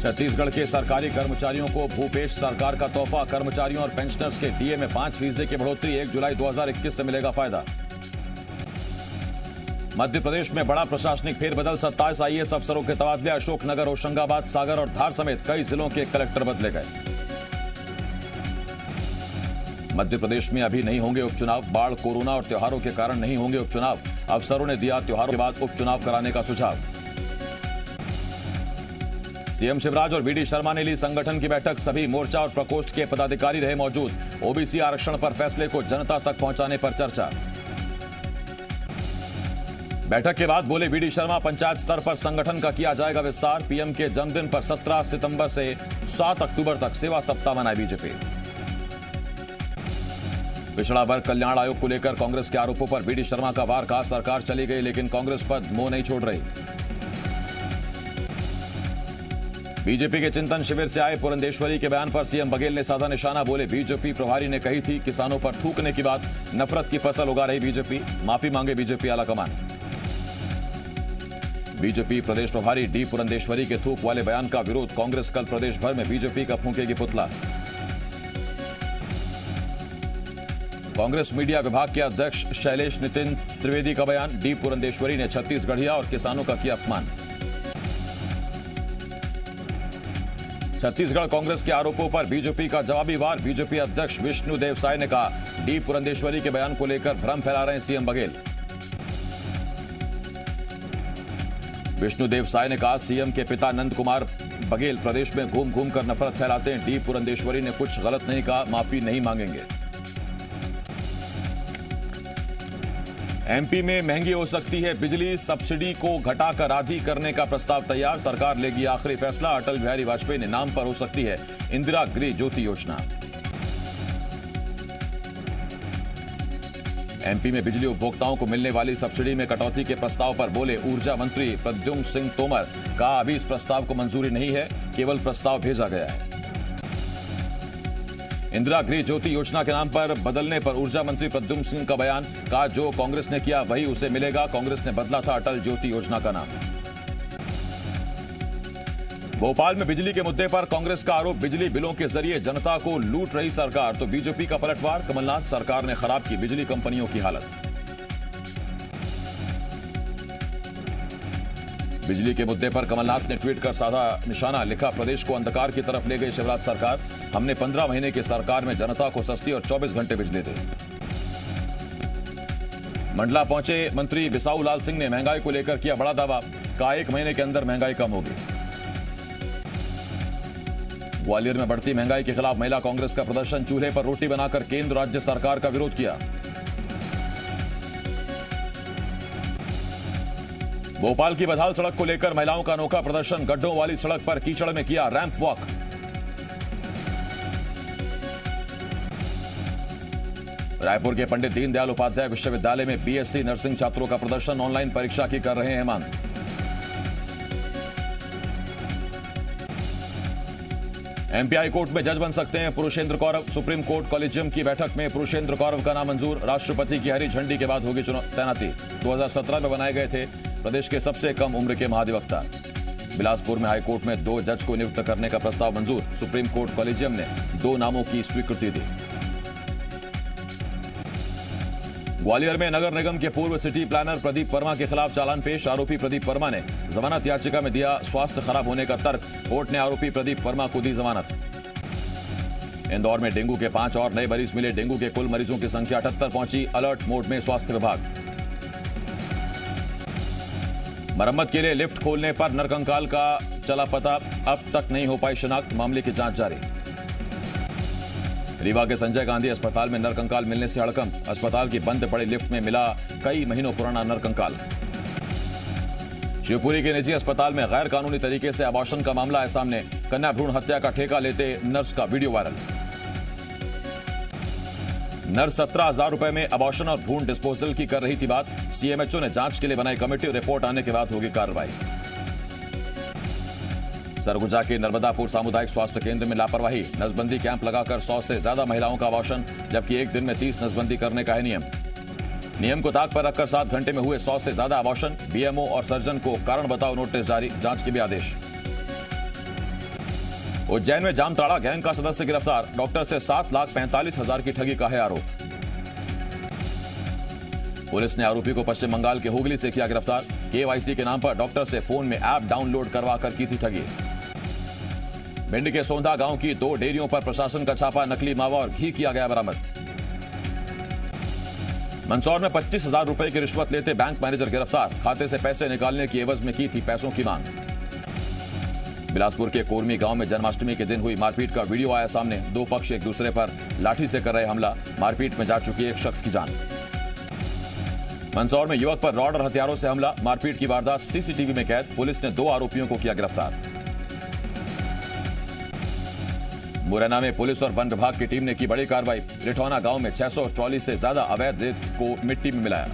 छत्तीसगढ़ के सरकारी कर्मचारियों को भूपेश सरकार का तोहफा। कर्मचारियों और पेंशनर्स के डीए में 5% की बढ़ोतरी। 1 जुलाई 2021 से मिलेगा फायदा। मध्य प्रदेश में बड़ा प्रशासनिक फेरबदल। 27 आईएएस अफसरों के तबादले। अशोकनगर, होशंगाबाद, सागर और धार समेत कई जिलों के कलेक्टर बदले गए। मध्य प्रदेश में अभी नहीं होंगे उपचुनाव। बाढ़, कोरोना और त्योहारों के कारण नहीं होंगे उपचुनाव। अफसरों ने दिया त्योहारों के बाद उपचुनाव कराने का सुझाव। सीएम शिवराज और वीडी शर्मा ने ली संगठन की बैठक। सभी मोर्चा और प्रकोष्ठ के पदाधिकारी रहे मौजूद। ओबीसी आरक्षण पर फैसले को जनता तक पहुंचाने पर चर्चा। बैठक के बाद बोले वीडी शर्मा, पंचायत स्तर पर संगठन का किया जाएगा विस्तार। पीएम के जन्मदिन पर 17 सितंबर से 7 अक्टूबर तक सेवा सप्ताह मनाए बीजेपी। पिछड़ा वर्ग कल्याण आयोग को लेकर कांग्रेस के आरोपों पर वीडी शर्मा का वार। कहा, सरकार चली गई लेकिन कांग्रेस पद मोह नहीं छोड़ रही। बीजेपी के चिंतन शिविर से आए पुरंदेश्वरी के बयान पर सीएम बघेल ने साधा निशाना। बोले, बीजेपी प्रभारी ने कही थी किसानों पर थूकने की बात। नफरत की फसल उगा रही बीजेपी। माफी मांगे बीजेपी आलाकमान। बीजेपी प्रदेश प्रभारी डी पुरंदेश्वरी के थूक वाले बयान का विरोध। कांग्रेस कल प्रदेश भर में बीजेपी का फूंकेगी पुतला। कांग्रेस मीडिया विभाग के अध्यक्ष शैलेश नितिन त्रिवेदी का बयान। डी पुरंदेश्वरी ने छत्तीसगढ़िया और किसानों का किया अपमान। छत्तीसगढ़ कांग्रेस के आरोपों पर बीजेपी का जवाबी वार। बीजेपी अध्यक्ष विष्णुदेव साय ने कहा, डी पुरंदेश्वरी के बयान को लेकर भ्रम फैला रहे हैं सीएम बघेल। विष्णुदेव साय ने कहा, सीएम के पिता नंद कुमार बघेल प्रदेश में घूम घूम कर नफरत फैलाते हैं। डी पुरंदेश्वरी ने कुछ गलत नहीं कहा, माफी नहीं मांगेंगे। एमपी में महंगी हो सकती है बिजली। सब्सिडी को घटाकर आधी करने का प्रस्ताव तैयार। सरकार लेगी आखिरी फैसला। अटल बिहारी वाजपेयी ने नाम पर हो सकती है इंदिरा गृह ज्योति योजना। एमपी में बिजली उपभोक्ताओं को मिलने वाली सब्सिडी में कटौती के प्रस्ताव पर बोले ऊर्जा मंत्री प्रद्युम्न सिंह तोमर। कहा, अभी इस प्रस्ताव को मंजूरी नहीं है, केवल प्रस्ताव भेजा गया है। इंदिरा गृह ज्योति योजना के नाम पर बदलने पर ऊर्जा मंत्री प्रद्युम्न सिंह का बयान। कहा, जो कांग्रेस ने किया वही उसे मिलेगा। कांग्रेस ने बदला था अटल ज्योति योजना का नाम। भोपाल में बिजली के मुद्दे पर कांग्रेस का आरोप। बिजली बिलों के जरिए जनता को लूट रही सरकार। तो बीजेपी का पलटवार। कमलनाथ, सरकार ने खराब की बिजली कंपनियों की हालत। बिजली के मुद्दे पर कमलनाथ ने ट्वीट कर साधा निशाना। लिखा, प्रदेश को अंधकार की तरफ ले गई शिवराज सरकार। हमने 15 महीने की सरकार में जनता को सस्ती और 24 घंटे बिजली दी। मंडला पहुंचे मंत्री बिसाऊ लाल सिंह ने महंगाई को लेकर किया बड़ा दावा। कहा, 1 महीने के अंदर महंगाई कम होगी। ग्वालियर में बढ़ती महंगाई के खिलाफ महिला कांग्रेस का प्रदर्शन। चूल्हे पर रोटी बनाकर केंद्र राज्य सरकार का विरोध किया। भोपाल की बधाल सड़क को लेकर महिलाओं का अनोखा प्रदर्शन। गड्ढों वाली सड़क पर कीचड़ में किया रैंप वॉक। रायपुर के पंडित दीनदयाल उपाध्याय विश्वविद्यालय में बीएससी नर्सिंग छात्रों का प्रदर्शन। ऑनलाइन परीक्षा की कर रहे हैं मांग। एमपी हाई कोर्ट में जज बन सकते हैं Purushendra Kaurav. Supreme court collegium की बैठक में पुरुषेंद्र कौरव का नाम मंजूर। राष्ट्रपति की हरी झंडी के बाद होगी तैनाती। 2017 में बनाए गए थे प्रदेश के सबसे कम उम्र के महाधिवक्ता। बिलासपुर में हाईकोर्ट में 2 जज को नियुक्त करने का प्रस्ताव मंजूर। सुप्रीम कोर्ट कॉलेजियम ने 2 नामों की स्वीकृति दी। ग्वालियर में नगर निगम के पूर्व सिटी प्लानर प्रदीप वर्मा के खिलाफ चालान पेश। आरोपी प्रदीप वर्मा ने जमानत याचिका में दिया स्वास्थ्य खराब होने का तर्क। कोर्ट ने आरोपी प्रदीप वर्मा को दी जमानत। इंदौर में डेंगू के 5 और नए मरीज मिले। डेंगू के कुल मरीजों की संख्या 78 पहुंची। अलर्ट मोड में स्वास्थ्य विभाग। मरम्मत के लिए लिफ्ट खोलने पर नरकंकाल का चला पता। अब तक नहीं हो पाई शिनाख्त। मामले की जांच जारी। रीवा के संजय गांधी अस्पताल में नरकंकाल मिलने से हड़कंप। अस्पताल की बंद पड़ी लिफ्ट में मिला कई महीनों पुराना नरकंकाल। शिवपुरी के निजी अस्पताल में गैर कानूनी तरीके से अबॉर्शन का मामला है सामने। कन्या भ्रूण हत्या का ठेका लेते नर्स का वीडियो वायरल। नर्स 17,000 रुपए में अबॉर्शन और भ्रूण डिस्पोजल की कर रही थी बात। सीएमएचओ ने जांच के लिए बनाई कमेटी। रिपोर्ट आने के बाद होगी कार्रवाई। सरगुजा के नर्मदापुर सामुदायिक स्वास्थ्य केंद्र में लापरवाही। नसबंदी कैंप लगाकर 100 से ज्यादा महिलाओं का अबॉर्शन, जबकि एक दिन में 30 नसबंदी करने का है नियम। नियम को ताक पर रखकर 7 घंटे में हुए 100 से ज्यादा अबॉर्शन। बीएमओ और सर्जन को कारण बताओ नोटिस जारी। जांच के भी आदेश। उज्जैन में जामताड़ा गैंग का सदस्य गिरफ्तार, डॉक्टर से 7,45,000 की ठगी का है आरोप। पुलिस ने आरोपी को पश्चिम बंगाल के हुगली से किया गिरफ्तार, केवाईसी के नाम पर डॉक्टर से फोन में ऐप डाउनलोड करवाकर की थी ठगी। भिंड के सोंधा गांव की 2 डेयरियों पर प्रशासन का छापा, नकली मावा और घी किया गया बरामद। मंदसौर में 25,000 रुपए की रिश्वत लेते बैंक मैनेजर गिरफ्तार, खाते से पैसे निकालने की एवज में की थी पैसों की मांग। बिलासपुर के कोरमी गांव में जन्माष्टमी के दिन हुई मारपीट का वीडियो आया सामने, 2 पक्ष एक दूसरे पर लाठी से कर रहे हमला, मारपीट में जा चुकी एक शख्स की जान। मंदसौर में युवक पर रॉड और हथियारों से हमला, मारपीट की वारदात सीसीटीवी में कैद, पुलिस ने 2 आरोपियों को किया गिरफ्तार। मुरैना में पुलिस और वन विभाग की टीम ने की बड़ी कार्रवाई, रिठौना गांव में 600 ट्रॉली से ज्यादा अवैध रेत को मिट्टी में मिलाया।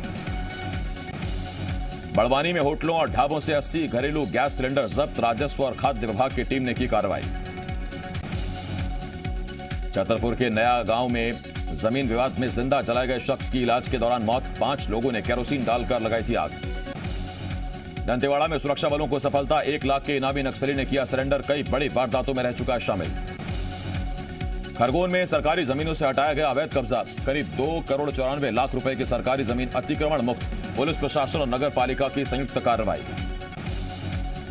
बड़वानी में होटलों और ढाबों से 80 घरेलू गैस सिलेंडर जब्त, राजस्व और खाद्य विभाग की टीम ने की कार्रवाई। छतरपुर के नया गांव में जमीन विवाद में जिंदा जलाए गए शख्स की इलाज के दौरान मौत, 5 लोगों ने केरोसिन डालकर लगाई थी आग। दंतेवाड़ा में सुरक्षा बलों को सफलता, 1 लाख के इनामी नक्सली ने किया सरेंडर, कई बड़ी वारदातों में रह चुका है शामिल। खरगोन में सरकारी जमीनों से हटाया गया अवैध कब्जा, करीब 2 करोड़ 94 लाख रुपए की सरकारी जमीन अतिक्रमण मुक्त, पुलिस प्रशासन और नगर पालिका की संयुक्त कार्रवाई।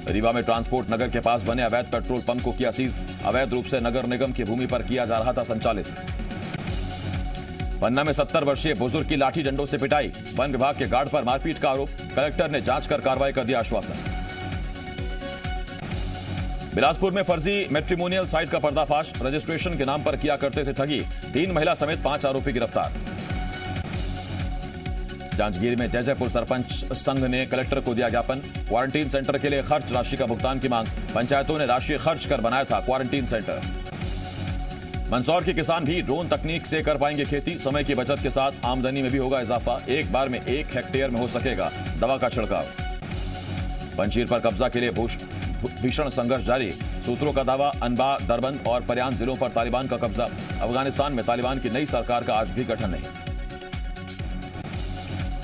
रीवा में ट्रांसपोर्ट नगर के पास बने अवैध पेट्रोल पंप को किया सीज, अवैध रूप से नगर निगम की भूमि पर किया जा रहा था संचालित। पन्ना में 70 वर्षीय बुजुर्ग की लाठी डंडों से पिटाई, वन विभाग के गार्ड पर मारपीट का आरोप, कलेक्टर ने जांच कर कार्रवाई का दिया आश्वासन। बिलासपुर में फर्जी मैट्रिमोनियल साइट का पर्दाफाश, रजिस्ट्रेशन के नाम पर किया करते थे ठगी, 3 महिला समेत 5 आरोपी गिरफ्तार। जांजगीर में जयजयपुर सरपंच संघ ने कलेक्टर को दिया ज्ञापन, क्वारंटीन सेंटर के लिए खर्च राशि का भुगतान की मांग, पंचायतों ने राशि खर्च कर बनाया था क्वारंटीन सेंटर। मंदसौर के किसान भी ड्रोन तकनीक से कर पाएंगे खेती, समय की बचत के साथ आमदनी में भी होगा इजाफा, एक बार में 1 हेक्टेयर में हो सकेगा दवा का छिड़काव। पंचीर पर कब्जा के लिए भीषण संघर्ष जारी, सूत्रों का दावा अनबा, दरबंद और परियान जिलों पर तालिबान का कब्जा, अफगानिस्तान में तालिबान की नई सरकार का आज भी गठन नहीं।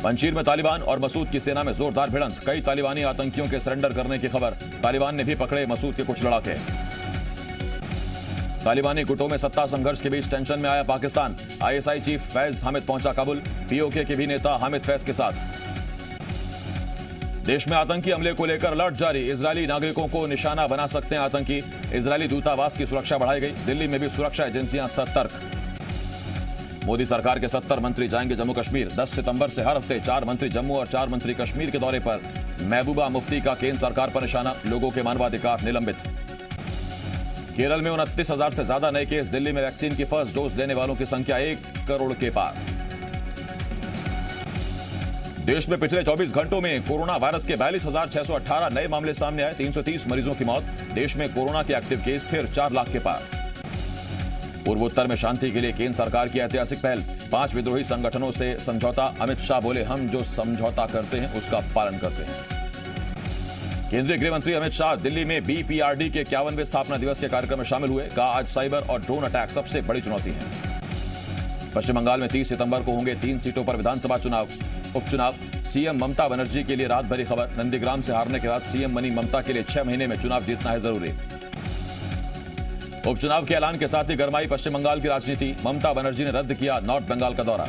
पंचीर में तालिबान और मसूद की सेना में जोरदार भिड़ंत, कई तालिबानी आतंकियों के सरेंडर करने की खबर, तालिबान ने भी पकड़े मसूद के कुछ लड़ाके। तालिबानी गुटों में सत्ता संघर्ष के बीच टेंशन में आया पाकिस्तान, आईएसआई चीफ फैज हामिद पहुंचा काबुल, पीओके के भी नेता हामिद फैज के साथ। देश में आतंकी हमले को लेकर अलर्ट जारी, इजरायली नागरिकों को निशाना बना सकते हैं आतंकी, इजरायली दूतावास की सुरक्षा बढ़ाई गई, दिल्ली में भी सुरक्षा एजेंसियां सतर्क। मोदी सरकार के 70 मंत्री जाएंगे जम्मू कश्मीर, 10 सितंबर से हर हफ्ते 4 मंत्री जम्मू और 4 मंत्री कश्मीर के दौरे पर। महबूबा मुफ्ती का केंद्र सरकार पर निशाना, लोगों के मानवाधिकार निलंबित। केरल में 29,000 से ज्यादा नए केस, दिल्ली में वैक्सीन की फर्स्ट डोज लेने वालों की संख्या 1 करोड़ के पार। देश में पिछले 24 घंटों में कोरोना वायरस के 42,618 नए मामले सामने आए, 330 मरीजों की मौत, देश में कोरोना के एक्टिव केस फिर 4 लाख के पार। पूर्वोत्तर में शांति के लिए केंद्र सरकार की ऐतिहासिक पहल, 5 विद्रोही संगठनों से समझौता, अमित शाह बोले हम जो समझौता करते हैं उसका पालन करते हैं। केंद्रीय गृह मंत्री अमित शाह दिल्ली में बीपीआरडी के 51वें स्थापना दिवस के कार्यक्रम में शामिल हुए, कहा आज साइबर और ड्रोन अटैक सबसे बड़ी चुनौती है। पश्चिम बंगाल में 30 सितंबर को होंगे 3 सीटों पर विधानसभा उपचुनाव, सीएम ममता बनर्जी के लिए रात भरी खबर, नंदीग्राम से हारने के बाद सीएम बनी ममता के लिए 6 महीने में चुनाव जीतना है जरूरी। उपचुनाव के ऐलान के साथ ही गरमाई पश्चिम बंगाल की राजनीति, ममता बनर्जी ने रद्द किया नॉर्थ बंगाल का दौरा।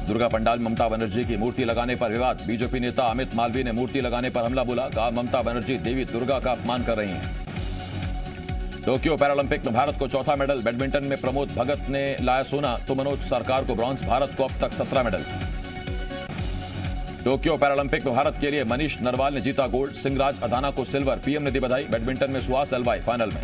दुर्गा पंडाल ममता बनर्जी की मूर्ति लगाने पर विवाद, बीजेपी नेता अमित मालवीय ने मूर्ति लगाने पर हमला बोला, कहा ममता बनर्जी देवी दुर्गा का अपमान कर रही हैं। टोक्यो पैरालंपिक में भारत को चौथा मेडल, बैडमिंटन में प्रमोद भगत ने लाया सोना तो मनोज सरकार को ब्रॉन्ज, भारत को अब तक 17 मेडल। टोक्यो पैरालंपिक में भारत के लिए मनीष नरवाल ने जीता गोल्ड, सिंहराज अधाना को सिल्वर, पीएम ने दी बधाई, बैडमिंटन में सुहास एलवाई फाइनल में।